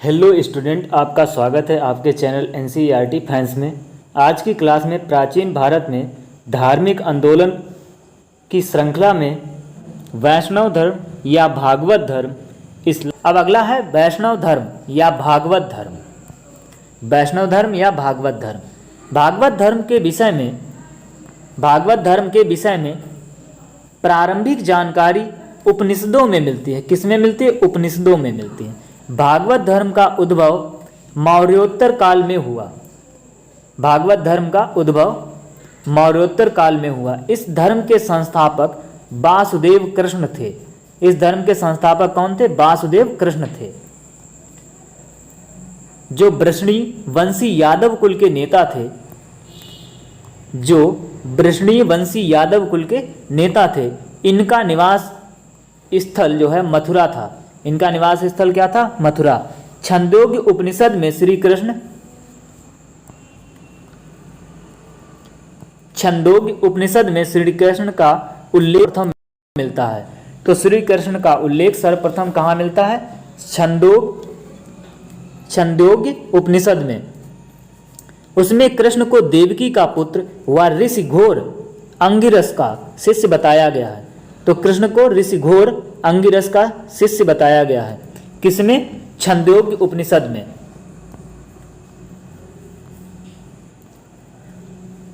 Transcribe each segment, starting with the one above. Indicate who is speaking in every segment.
Speaker 1: Hello student, आपका स्वागत है आपके चैनल NCERT फैंस में। आज की क्लास में प्राचीन भारत में धार्मिक आंदोलन की श्रृंखला में वैष्णव धर्म या भागवत धर्म इस्लाम। अब अगला है वैष्णव धर्म या भागवत धर्म। वैष्णव धर्म या भागवत धर्म। भागवत धर्म के विषय में प्रारंभिक जानकारी उपनिषदों में मिलती है। किस में मिलती है? उपनिषदों में मिलती है। भागवत धर्म का उद्भव मौर्योत्तर काल में हुआ। भागवत धर्म का उद्भव मौर्योत्तर काल में हुआ। इस धर्म के संस्थापक वासुदेव कृष्ण थे। इस धर्म के संस्थापक कौन थे? वासुदेव कृष्ण थे, जो वृष्णी वंशी यादव कुल के नेता थे। जो वृष्णी वंशी यादव कुल के नेता थे। इनका निवास स्थल जो है मथुरा था। इनका निवास स्थल क्या था? मथुरा। छंदोग्य उपनिषद में श्री कृष्ण छंदोग्य उपनिषद में श्री कृष्ण का उल्लेख प्रथम मिलता है। तो श्री कृष्ण का उल्लेख सर्वप्रथम कहाँ मिलता है? छंदोग्य उपनिषद में। उसमें कृष्ण को देवकी का पुत्र व ऋषि घोर अंगिरस का शिष्य बताया गया है। तो कृष्ण को ऋषि घोर अंगिरस का शिष्य बताया गया है। किसमें? छंदोग्य उपनिषद में।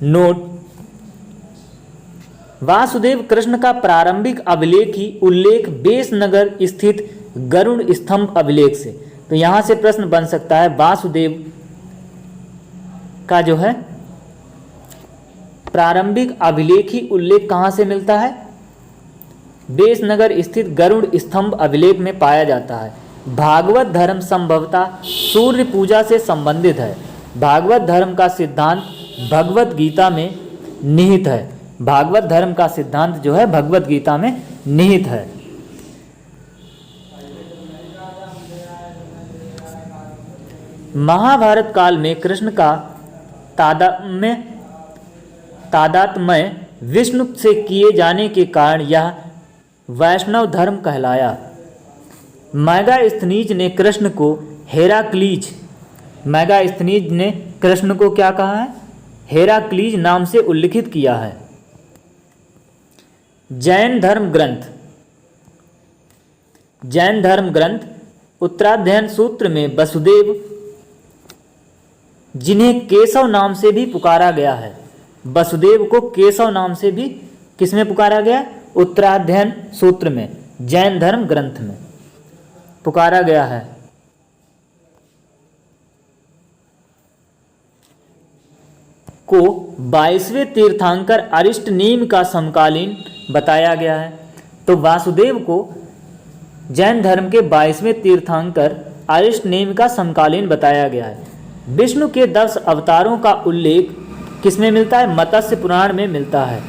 Speaker 1: नोट: वासुदेव कृष्ण का प्रारंभिक अभिलेखी उल्लेख बेसनगर स्थित गरुड़ स्तंभ अभिलेख से। तो यहां से प्रश्न बन सकता है, वासुदेव का जो है प्रारंभिक अभिलेखी उल्लेख कहां से मिलता है? बेसनगर स्थित गरुड़ स्तंभ अभिलेख में पाया जाता है। भागवत धर्म संभवतः सूर्य पूजा से संबंधित है। भागवत धर्म का सिद्धांत भगवत गीता में निहित है। भागवत धर्म का सिद्धांत जो है भगवत गीता में निहित है। महाभारत काल में कृष्ण का तादात्म्य विष्णु से किए जाने के कारण यह वैष्णव धर्म कहलाया। मैगास्थनीज ने कृष्ण को मैगास्थनीज ने कृष्ण को क्या कहा है? हेराक्लीज नाम से उल्लिखित किया है। जैन धर्म ग्रंथ उत्तराध्ययन सूत्र में वसुदेव, जिन्हें केशव नाम से भी पुकारा गया है, वसुदेव को केशव नाम से भी किसमें पुकारा गया? उत्तराध्ययन सूत्र में, जैन धर्म ग्रंथ में पुकारा गया है। को 22वें तीर्थंकर अरिष्टनेमि का समकालीन बताया गया है। तो वासुदेव को जैन धर्म के 22वें तीर्थंकर अरिष्टनेमि का समकालीन बताया गया है। विष्णु के 10 अवतारों का उल्लेख किसमें मिलता है? मत्स्य पुराण में मिलता है।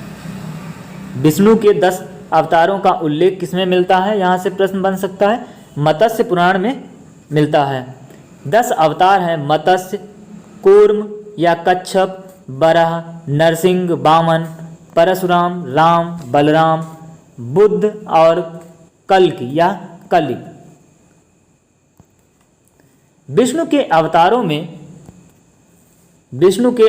Speaker 1: विष्णु के 10 अवतारों का उल्लेख किसमें मिलता है? यहाँ से प्रश्न बन सकता है। मत्स्य पुराण में मिलता है। 10 अवतार हैं: मत्स्य, कूर्म या कच्छप, वराह, नरसिंह, वामन, परशुराम, राम, बलराम, बुद्ध और कल्कि या कलि। विष्णु के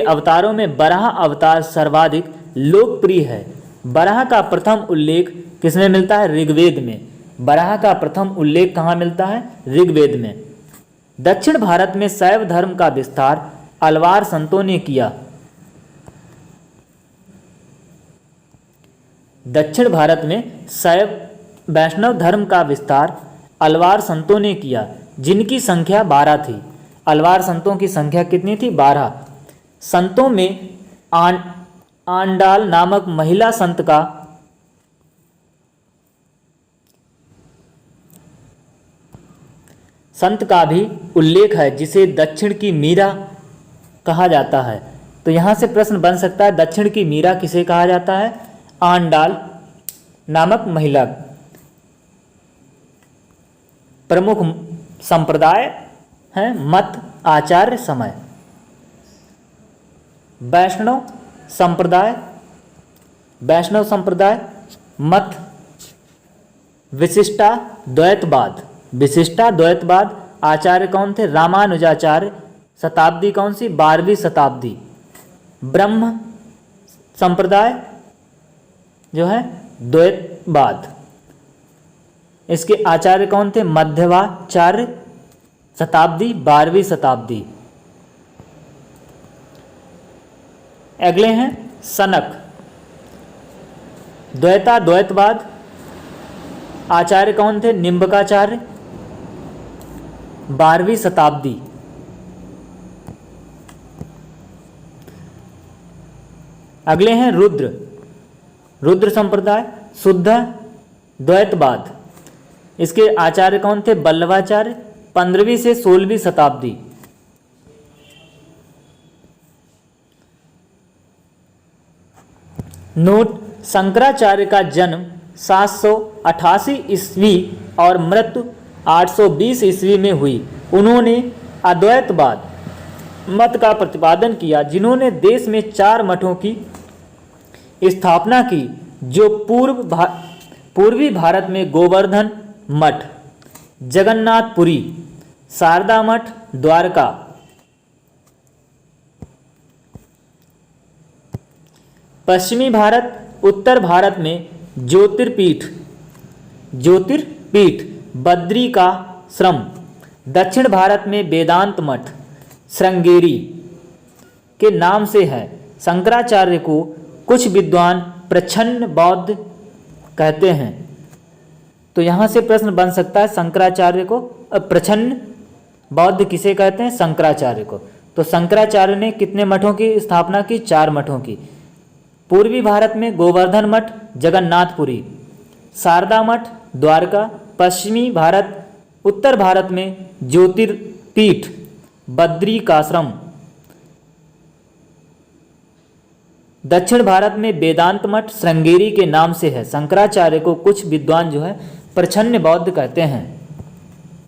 Speaker 1: अवतारों में वराह अवतार सर्वाधिक लोकप्रिय है। वराह का प्रथम उल्लेख किसमें मिलता है? ऋग्वेद में। वराह का प्रथम उल्लेख कहाँ मिलता है? ऋग्वेद में। दक्षिण भारत में शैव धर्म का विस्तार अलवार संतों ने किया। दक्षिण भारत में शैव वैष्णव धर्म का विस्तार अलवार संतों ने किया, जिनकी संख्या 12 थी। अलवार संतों की संख्या कितनी थी? 12। संतों में आंडाल नामक महिला संत का भी उल्लेख है, जिसे दक्षिण की मीरा कहा जाता है। तो यहाँ से प्रश्न बन सकता है, दक्षिण की मीरा किसे कहा जाता है? आंडाल नामक महिला। प्रमुख संप्रदाय हैं मत, आचार्य, समय। वैष्णव संप्रदाय, मत, विशिष्टाद्वैतवाद, आचार्य कौन थे? रामानुजाचार्य। शताब्दी कौन सी? 12वीं शताब्दी। ब्रह्म संप्रदाय जो है द्वैतवाद, इसके आचार्य कौन थे? मध्वाचार्य। शताब्दी 12वीं शताब्दी। अगले हैं सनक। द्वैतवाद, आचार्य कौन थे? निम्बकाचार्य। 12वीं शताब्दी। अगले हैं रुद्र संप्रदाय, शुद्ध द्वैतवाद, इसके आचार्य कौन थे? वल्लभाचार्य। 15वीं से 16वीं शताब्दी। नोट: शंकराचार्य का जन्म 788 ईस्वी और मृत्यु 820 ईस्वी में हुई। उन्होंने अद्वैतवाद मत का प्रतिपादन किया, जिन्होंने देश में 4 मठों की स्थापना की, जो पूर्वी भारत में गोवर्धन मठ, जगन्नाथपुरी, शारदा मठ, द्वारका। पश्चिमी भारत, उत्तर भारत में ज्योतिर्पीठ बद्रिकाश्रम। दक्षिण भारत में वेदांत मठ श्रृंगेरी के नाम से है। शंकराचार्य को कुछ विद्वान प्रच्छन्न बौद्ध कहते हैं। तो यहाँ से प्रश्न बन सकता है, शंकराचार्य को प्रच्छन्न बौद्ध किसे कहते हैं? शंकराचार्य को। तो शंकराचार्य ने कितने मठों की स्थापना की? 4 मठों की। पूर्वी भारत में गोवर्धन मठ, जगन्नाथपुरी, शारदा मठ, द्वारका। पश्चिमी भारत, उत्तर भारत में ज्योतिर्पीठ बद्रिकाश्रम। दक्षिण भारत में वेदांत मठ श्रृंगेरी के नाम से है। शंकराचार्य को कुछ विद्वान जो है प्रच्छन्न बौद्ध कहते हैं।